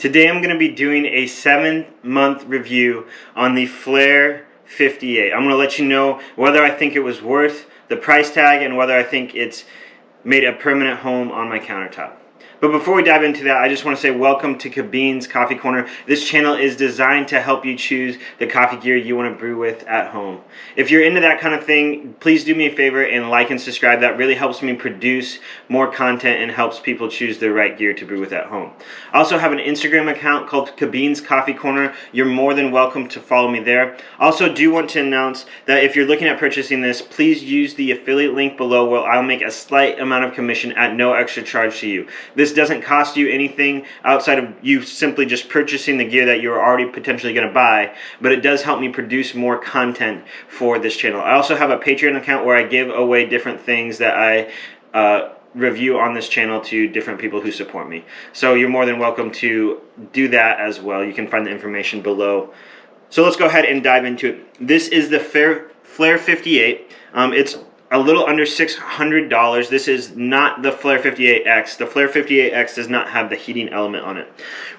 Today I'm going to be doing a 7-month review on the Flair 58. I'm going to let you know whether I think it was worth the price tag and whether I think it's made a permanent home on my countertop. But before we dive into that, I just want to say welcome to Cabene's Coffee Corner. This channel is designed to help you choose the coffee gear you want to brew with at home. If you're into that kind of thing, please do me a favor and like and subscribe. That really helps me produce more content and helps people choose the right gear to brew with at home. I also have an Instagram account called Cabene's Coffee Corner. You're more than welcome to follow me there. Also do want to announce that if you're looking at purchasing this, please use the affiliate link below where I'll make a slight amount of commission at no extra charge to you. This doesn't cost you anything outside of you simply just purchasing the gear that you're already potentially going to buy, but it does help me produce more content for this channel. I also have a Patreon account where I give away different things that I review on this channel to different people who support me. So you're more than welcome to do that as well. You can find the information below. So let's go ahead and dive into it. This is the Flair 58. It's a little under $600. This is not the Flair 58X. The Flair 58X does not have the heating element on it.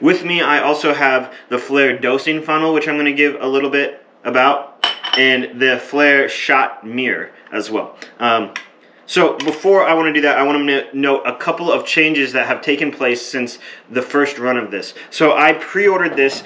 With me, I also have the Flair dosing funnel, which I'm going to give a little bit about, and the Flair shot mirror as well. So before I want to do that, I want to note a couple of changes that have taken place since the first run of this. So I pre-ordered this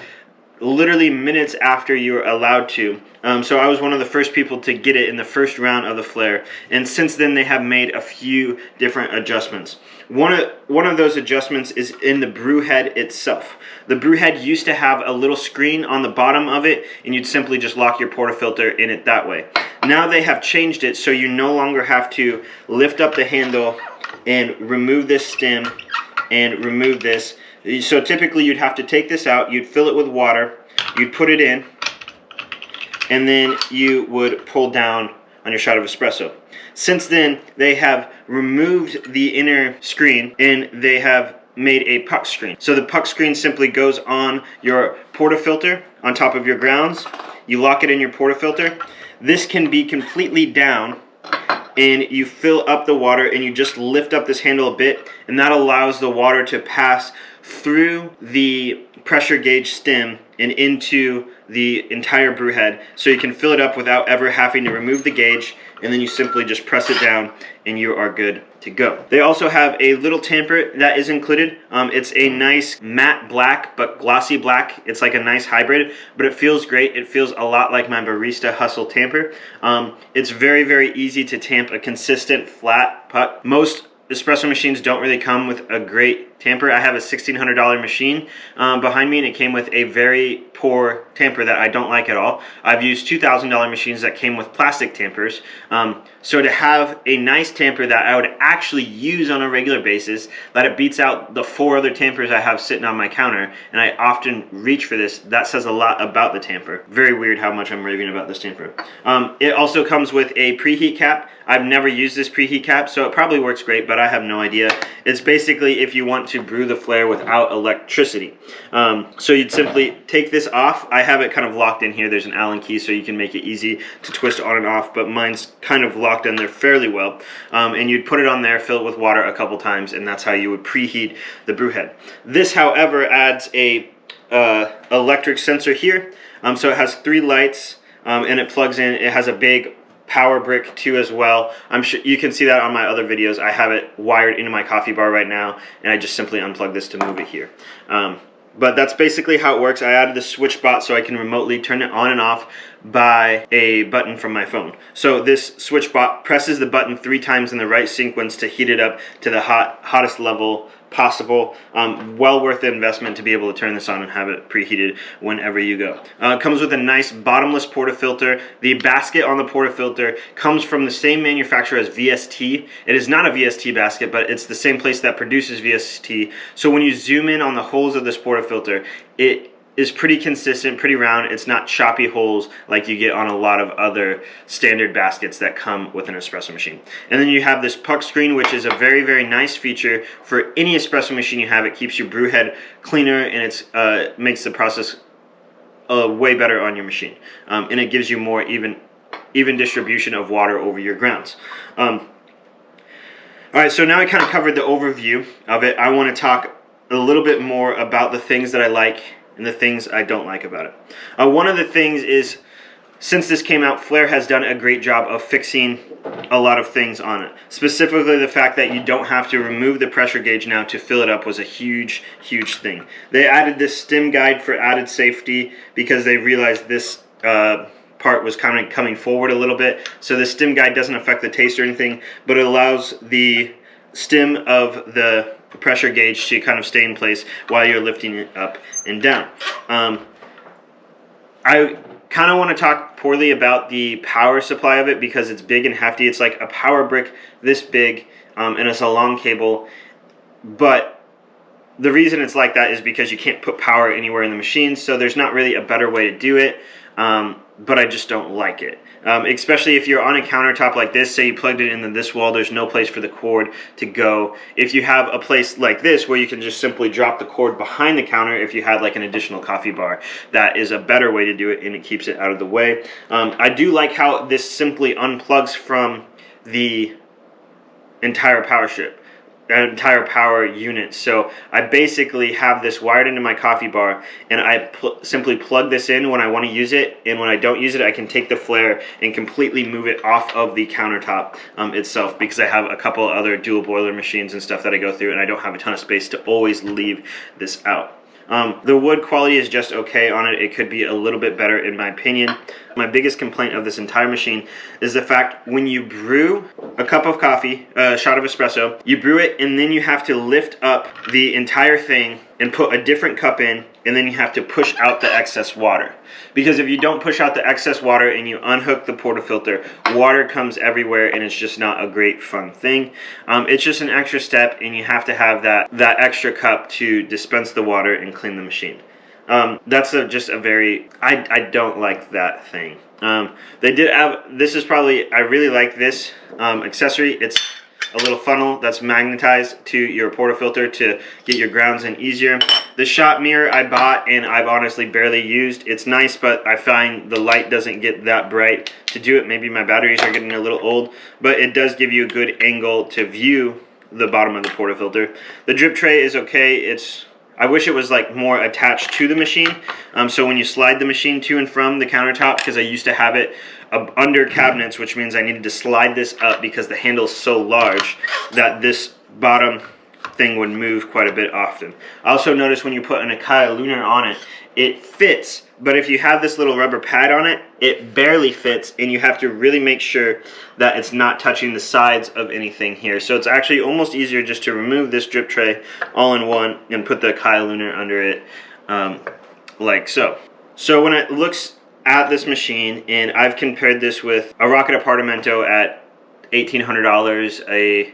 literally minutes after you were allowed to. So I was one of the first people to get it in the first round of the Flair, and since then they have made a few different adjustments. One of those adjustments is in the brew head itself. The brew head used to have a little screen on the bottom of it, and you'd simply just lock your portafilter in it that way. Now they have changed it so you no longer have to lift up the handle and remove this stem and remove this. So typically you'd have to take this out, you'd fill it with water, you'd put it in, and then you would pull down on your shot of espresso. Since then, they have removed the inner screen and they have made a puck screen. So the puck screen simply goes on your portafilter on top of your grounds. You lock it in your portafilter. This can be completely down, and you fill up the water and you just lift up this handle a bit, and that allows the water to pass through the pressure gauge stem and into the entire brew head, so you can fill it up without ever having to remove the gauge, and then you simply just press it down and you are good to go. They also have a little tamper that is included. It's a nice matte black but glossy black. It's like a nice hybrid, but it feels great. It feels a lot like my Barista Hustle tamper. It's very, very easy to tamp a consistent flat puck. Most espresso machines don't really come with a great tamper. I have a $1,600 machine behind me, and it came with a very poor tamper that I don't like at all. I've used $2,000 machines that came with plastic tampers. So to have a nice tamper that I would actually use on a regular basis, that it beats out the 4 other tampers I have sitting on my counter, and I often reach for this, that says a lot about the tamper. Very weird how much I'm raving about this tamper. It also comes with a preheat cap. I've never used this preheat cap, so it probably works great, but I have no idea. It's basically if you want to brew the Flair without electricity. So you'd simply take this off. I have it kind of locked in here. There's an Allen key so you can make it easy to twist on and off, but mine's kind of locked in there fairly well. And you'd put it on there, fill it with water a couple times, and that's how you would preheat the brew head. This, however, adds a electric sensor here. So it has 3 lights, and it plugs in. It has a big power brick too as well. I'm sure you can see that on my other videos. I have it wired into my coffee bar right now, and I just simply unplug this to move it here. But that's basically how it works. I added the switch bot so I can remotely turn it on and off by a button from my phone. So this switch bot presses the button 3 times in the right sequence to heat it up to the hottest level possible. Well worth the investment to be able to turn this on and have it preheated whenever you go. It comes with a nice bottomless portafilter. The basket on the portafilter comes from the same manufacturer as VST. It is not a VST basket, but it's the same place that produces VST. So when you zoom in on the holes of this portafilter, it is pretty consistent, pretty round. It's not choppy holes like you get on a lot of other standard baskets that come with an espresso machine. And then you have this puck screen, which is a very, very nice feature for any espresso machine you have. It keeps your brew head cleaner, and it makes the process way better on your machine. And it gives you more even distribution of water over your grounds. All right, so now I kind of covered the overview of it. I want to talk a little bit more about the things that I like and the things I don't like about it. One of the things is, since this came out, Flair has done a great job of fixing a lot of things on it. Specifically, the fact that you don't have to remove the pressure gauge now to fill it up was a huge, huge thing. They added this stem guide for added safety because they realized this part was kind of coming forward a little bit. So the stem guide doesn't affect the taste or anything, but it allows the stem of the pressure gauge to kind of stay in place while you're lifting it up and down. I kind of want to talk poorly about the power supply of it because it's big and hefty. It's like a power brick this big, and it's a long cable. But the reason it's like that is because you can't put power anywhere in the machine, so there's not really a better way to do it. But I just don't like it. Especially if you're on a countertop like this, say you plugged it into this wall, there's no place for the cord to go. If you have a place like this where you can just simply drop the cord behind the counter, if you had like an additional coffee bar, that is a better way to do it and it keeps it out of the way. I do like how this simply unplugs from the entire power strip. Entire power unit. So I basically have this wired into my coffee bar, and I simply plug this in when I want to use it, and when I don't use it, I can take the Flair and completely move it off of the countertop itself, because I have a couple other dual boiler machines and stuff that I go through, and I don't have a ton of space to always leave this out. The wood quality is just okay on it. It could be a little bit better in my opinion. My biggest complaint of this entire machine is the fact when you brew a cup of coffee, a shot of espresso, you brew it and then you have to lift up the entire thing and put a different cup in, and then you have to push out the excess water. Because if you don't push out the excess water and you unhook the portafilter, water comes everywhere and it's just not a great fun thing. It's just an extra step, and you have to have that extra cup to dispense the water and clean the machine. That's just a very, I don't like that thing. They did have, this is probably, I really like this accessory. It's a little funnel that's magnetized to your portafilter to get your grounds in easier. The shot mirror I bought and I've honestly barely used. It's nice, but I find the light doesn't get that bright to do it. Maybe my batteries are getting a little old, but it does give you a good angle to view the bottom of the portafilter. The drip tray is okay. I wish it was like more attached to the machine, so when you slide the machine to and from the countertop, because I used to have it under cabinets, which means I needed to slide this up because the handle is so large that this bottom thing would move quite a bit often. I also noticed when you put an Akai Lunar on it, it fits, but if you have this little rubber pad on it, it barely fits, and you have to really make sure that it's not touching the sides of anything here. So it's actually almost easier just to remove this drip tray all in one and put the Akai Lunar under it, like so. So when it looks at this machine, and I've compared this with a Rocket Apartamento at $1,800, a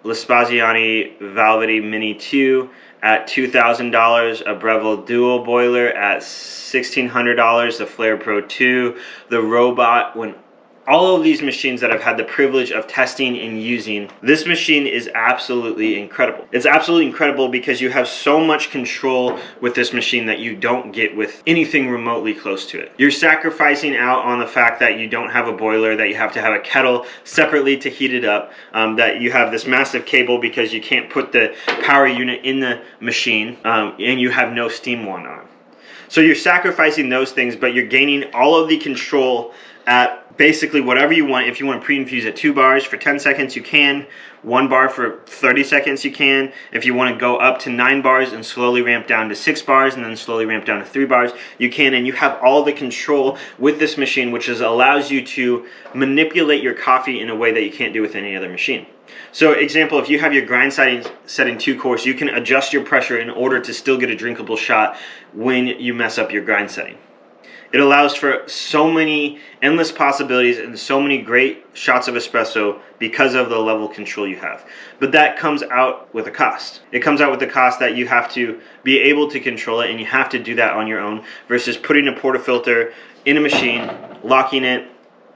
Vespasiani Valvedi Mini 2 at $2,000, a Breville Dual Boiler at $1,600, the Flair Pro 2, the Robot. When all of these machines that I've had the privilege of testing and using, this machine is absolutely incredible. It's absolutely incredible because you have so much control with this machine that you don't get with anything remotely close to it. You're sacrificing out on the fact that you don't have a boiler, that you have to have a kettle separately to heat it up, that you have this massive cable because you can't put the power unit in the machine, and you have no steam wand on. So you're sacrificing those things, but you're gaining all of the control at basically whatever you want. If you want to pre-infuse at 2 bars for 10 seconds, you can. 1 bar for 30 seconds, you can. If you want to go up to 9 bars and slowly ramp down to 6 bars and then slowly ramp down to 3 bars, you can. And you have all the control with this machine, which allows you to manipulate your coffee in a way that you can't do with any other machine. So example, if you have your grind setting 2 course, you can adjust your pressure in order to still get a drinkable shot when you mess up your grind setting. It allows for so many endless possibilities and so many great shots of espresso because of the level of control you have. But that comes out with a cost. It comes out with the cost that you have to be able to control it, and you have to do that on your own versus putting a portafilter in a machine, locking it,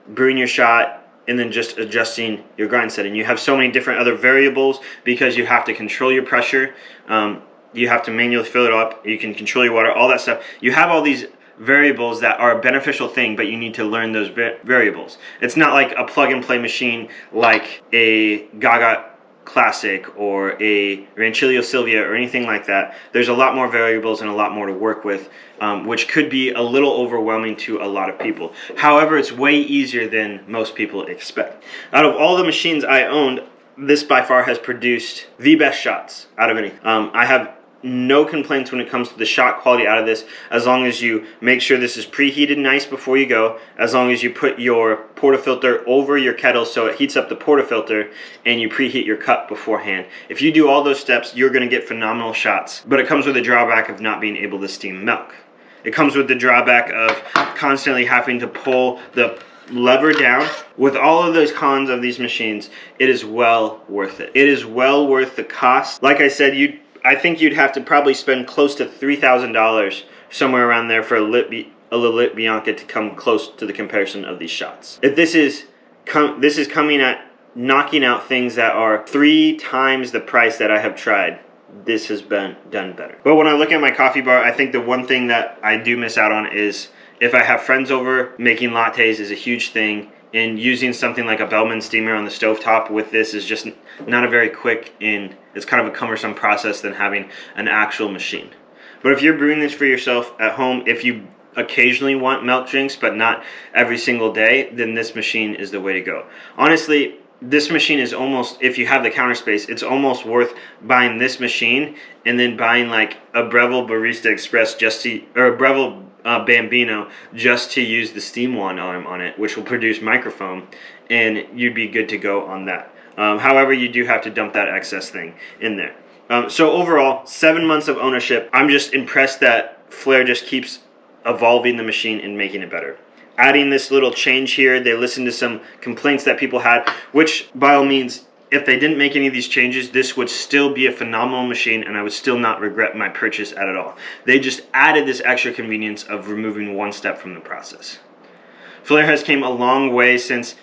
brewing your shot, and then just adjusting your grind setting. You have so many different other variables because you have to control your pressure. You have to manually fill it up. You can control your water, all that stuff. You have all these variables that are a beneficial thing, but you need to learn those variables. It's not like a plug-and-play machine like a Gaga Classic or a Rancilio Silvia or anything like that, there's a lot more variables and a lot more to work with, which could be a little overwhelming to a lot of people. However, it's way easier than most people expect. Out of all the machines I owned, this by far has produced the best shots out of any. I have no complaints when it comes to the shot quality out of this, as long as you make sure this is preheated nice before you go, as long as you put your portafilter over your kettle so it heats up the portafilter, and you preheat your cup beforehand. If you do all those steps, you're going to get phenomenal shots, but it comes with a drawback of not being able to steam milk. It comes with the drawback of constantly having to pull the lever down. With all of those cons of these machines, it is well worth it. It is well worth the cost. Like I said, I think you'd have to probably spend close to $3,000, somewhere around there, for a Lit Bianca to come close to the comparison of these shots. If this is coming at knocking out things that are 3 times the price that I have tried, this has been done better. But when I look at my coffee bar, I think the one thing that I do miss out on is if I have friends over, making lattes is a huge thing. And using something like a Bellman steamer on the stovetop with this is just not a very quick, and it's kind of a cumbersome process than having an actual machine. But if you're brewing this for yourself at home, if you occasionally want milk drinks but not every single day, then this machine is the way to go. Honestly, this machine is almost, if you have the counter space, it's almost worth buying this machine and then buying like a Breville Barista Express or a Breville Bambino just to use the steam wand arm on it, which will produce microfoam, and you'd be good to go on that. However, you do have to dump that excess thing in there. So overall, 7 months of ownership. I'm just impressed that Flair just keeps evolving the machine and making it better. Adding this little change here, they listened to some complaints that people had, which by all means, if they didn't make any of these changes, this would still be a phenomenal machine, and I would still not regret my purchase at all. They just added this extra convenience of removing one step from the process. Flair has came a long way since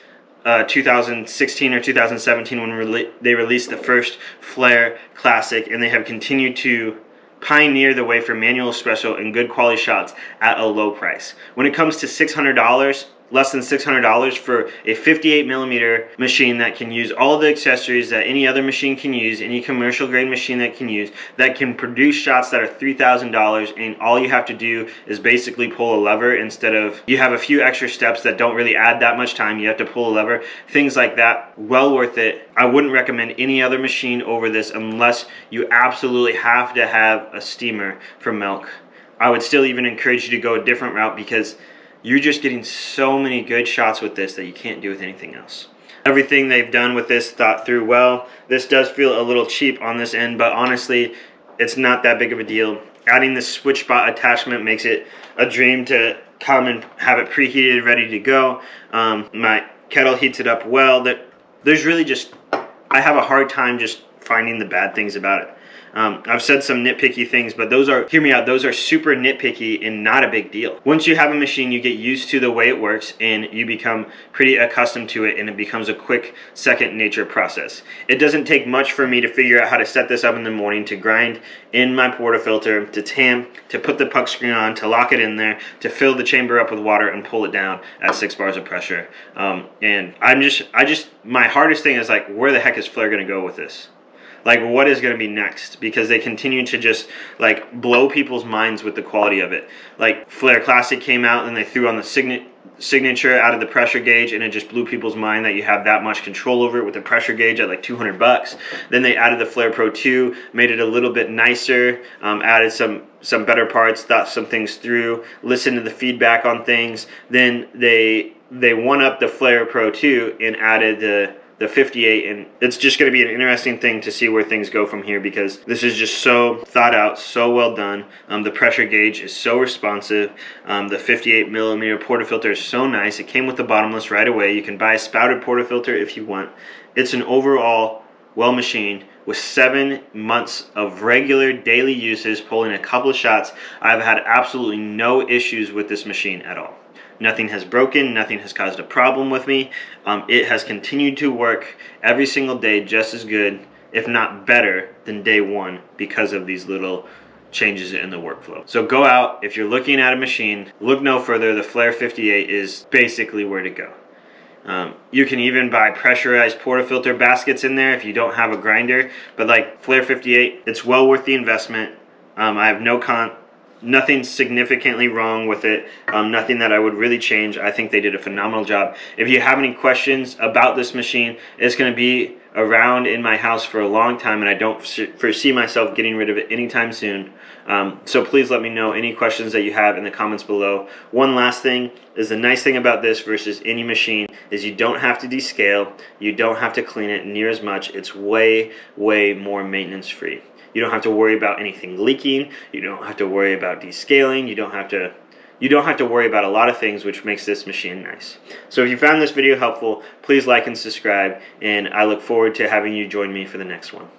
2016 or 2017 when they released the first Flair Classic, and they have continued to pioneer the way for manual espresso and good quality shots at a low price. When it comes to $600, less than $600 for a 58 millimeter machine that can use all the accessories that any other machine can use, any commercial grade machine that can use, that can produce shots that are $3,000, and all you have to do is basically pull a lever instead of, you have a few extra steps that don't really add that much time, you have to pull a lever, things like that. Well worth it. I wouldn't recommend any other machine over this unless you absolutely have to have a steamer for milk. I would still even encourage you to go a different route, because you're just getting so many good shots with this that you can't do with anything else. Everything they've done with this thought through well. This does feel a little cheap on this end, but honestly, it's not that big of a deal. Adding this switch spot attachment makes it a dream to come and have it preheated, ready to go. My kettle heats it up well. There's really just, I have a hard time just finding the bad things about it. I've said some nitpicky things, but those are, hear me out, those are super nitpicky and not a big deal. Once you have a machine, you get used to the way it works and you become pretty accustomed to it, and it becomes a quick second nature process. It doesn't take much for me to figure out how to set this up in the morning, to grind in my portafilter, to tamp, to put the puck screen on, to lock it in there, to fill the chamber up with water and pull it down at 6 bars of pressure. And my hardest thing is like, where the heck is Flair going to go with this? Like, what is going to be next? Because they continue to just, like, blow people's minds with the quality of it. Like, Flair Classic came out and they threw on the signature out of the pressure gauge, and it just blew people's mind that you have that much control over it with the pressure gauge at like $200. Then they added the Flair Pro 2, made it a little bit nicer, added some better parts, thought some things through, listened to the feedback on things. Then they one up the Flair Pro 2 and added the 58, and it's just going to be an interesting thing to see where things go from here, because this is just so thought out, so well done. The pressure gauge is so responsive. The 58 millimeter portafilter is so nice. It came with the bottomless right away. You can buy a spouted portafilter if you want. It's an overall well machine with 7 months of regular daily uses, pulling a couple of shots. I've had absolutely no issues with this machine at all. Nothing has broken, nothing has caused a problem with me. It has continued to work every single day just as good, if not better, than day one because of these little changes in the workflow. So go out, if you're looking at a machine, look no further. The Flair 58 is basically where to go. You can even buy pressurized portafilter baskets in there if you don't have a grinder. But like Flair 58, it's well worth the investment. I have nothing significantly wrong with it. Nothing that I would really change. I think they did a phenomenal job. If you have any questions about this machine, it's going to be around in my house for a long time, and I don't foresee myself getting rid of it anytime soon. So please let me know any questions that you have in the comments below. One last thing is, the nice thing about this versus any machine is you don't have to descale. You don't have to clean it near as much. It's way, way more maintenance free. You don't have to worry about anything leaking. You don't have to worry about descaling. You don't have to worry about a lot of things, which makes this machine nice. So if you found this video helpful, please like and subscribe, and I look forward to having you join me for the next one.